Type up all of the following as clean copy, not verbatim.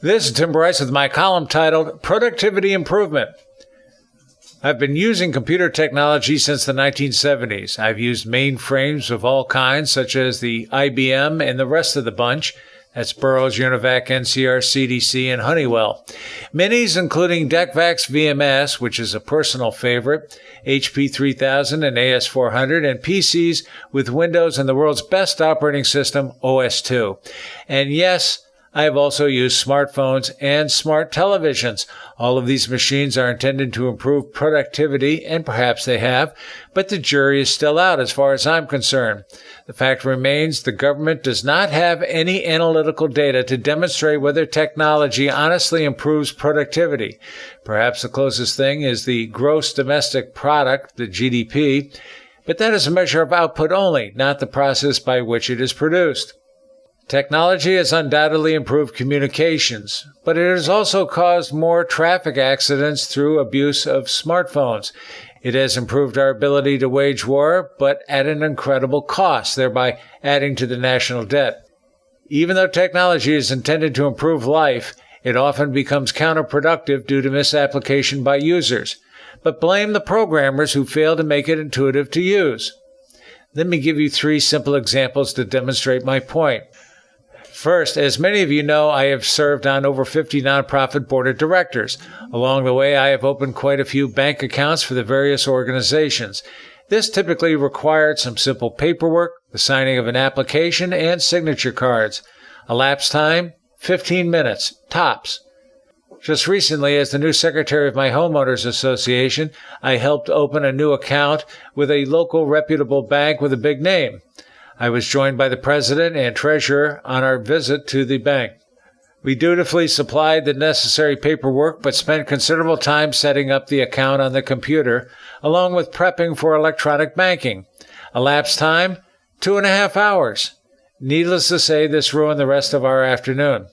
This is Tim Bryce with my column titled Productivity Improvement. I've been using computer technology since the 1970s. I've used mainframes of all kinds, such as the IBM and the rest of the bunch. That's Burroughs, Univac, NCR, CDC, and Honeywell. Minis, including DECVAX VMS, which is a personal favorite, HP 3000 and AS400, and PCs with Windows and the world's best operating system, OS2. And yes, I have also used smartphones and smart televisions. All of these machines are intended to improve productivity, and perhaps they have, but the jury is still out as far as I'm concerned. The fact remains the government does not have any analytical data to demonstrate whether technology honestly improves productivity. Perhaps the closest thing is the gross domestic product, the GDP, but that is a measure of output only, not the process by which it is produced. Technology has undoubtedly improved communications, but it has also caused more traffic accidents through abuse of smartphones. It has improved our ability to wage war, but at an incredible cost, thereby adding to the national debt. Even though technology is intended to improve life, it often becomes counterproductive due to misapplication by users. But blame the programmers who fail to make it intuitive to use. Let me give you 3 simple examples to demonstrate my point. First, as many of you know, I have served on over 50 nonprofit board of directors. Along the way, I have opened quite a few bank accounts for the various organizations. This typically required some simple paperwork, the signing of an application, and signature cards. Elapsed time, 15 minutes, tops. Just recently, as the new secretary of my homeowners association, I helped open a new account with a local reputable bank with a big name. I was joined by the president and treasurer on our visit to the bank. We dutifully supplied the necessary paperwork, but spent considerable time setting up the account on the computer, along with prepping for electronic banking. Elapsed time, 2.5 hours. Needless to say, this ruined the rest of our afternoon.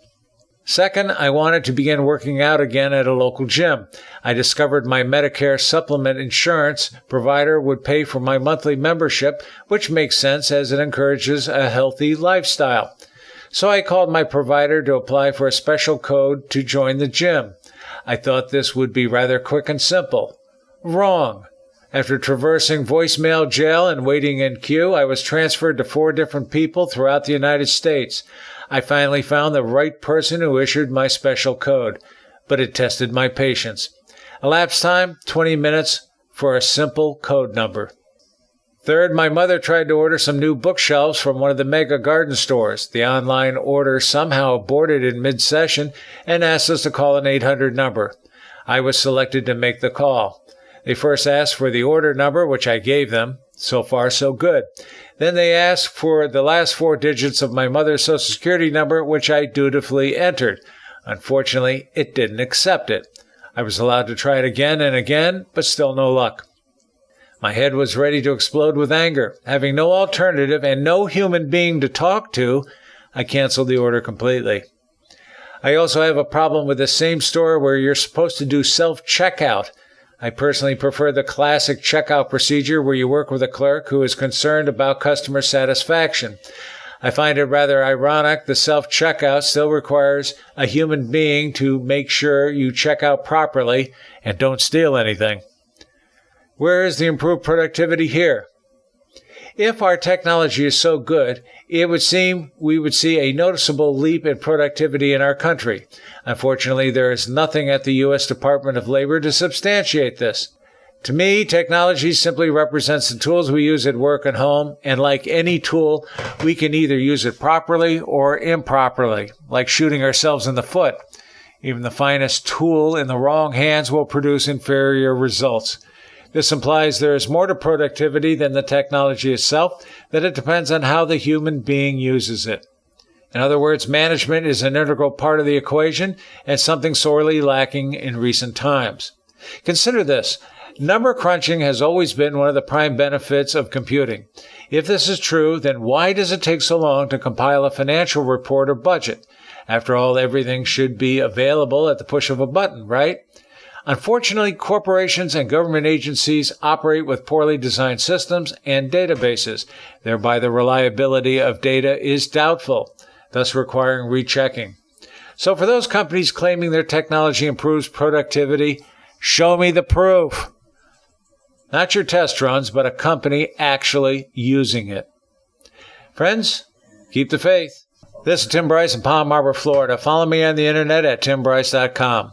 Second, I wanted to begin working out again at a local gym. I discovered my Medicare supplement insurance provider would pay for my monthly membership, which makes sense as it encourages a healthy lifestyle. So I called my provider to apply for a special code to join the gym. I thought this would be rather quick and simple. Wrong. After traversing voicemail jail and waiting in queue, I was transferred to 4 different people throughout the United States. I finally found the right person who issued my special code, but it tested my patience. Elapsed time, 20 minutes for a simple code number. Third, my mother tried to order some new bookshelves from one of the mega garden stores. The online order somehow aborted in mid-session and asked us to call an 800 number. I was selected to make the call. They first asked for the order number, which I gave them. So far, so good. Then they asked for the last 4 digits of my mother's Social Security number, which I dutifully entered. Unfortunately, it didn't accept it. I was allowed to try it again and again, but still no luck. My head was ready to explode with anger. Having no alternative and no human being to talk to, I canceled the order completely. I also have a problem with the same store where you're supposed to do self-checkout. I personally prefer the classic checkout procedure where you work with a clerk who is concerned about customer satisfaction. I find it rather ironic the self-checkout still requires a human being to make sure you check out properly and don't steal anything. Where is the improved productivity here? If our technology is so good, it would seem we would see a noticeable leap in productivity in our country. Unfortunately, there is nothing at the U.S. Department of Labor to substantiate this. To me, technology simply represents the tools we use at work and home, and like any tool, we can either use it properly or improperly, like shooting ourselves in the foot. Even the finest tool in the wrong hands will produce inferior results. This implies there is more to productivity than the technology itself, that it depends on how the human being uses it. In other words, management is an integral part of the equation and something sorely lacking in recent times. Consider this. Number crunching has always been one of the prime benefits of computing. If this is true, then why does it take so long to compile a financial report or budget? After all, everything should be available at the push of a button, right? Unfortunately, corporations and government agencies operate with poorly designed systems and databases. Thereby, the reliability of data is doubtful, thus requiring rechecking. So for those companies claiming their technology improves productivity, show me the proof. Not your test runs, but a company actually using it. Friends, keep the faith. This is Tim Bryce in Palm Harbor, Florida. Follow me on the internet at timbryce.com.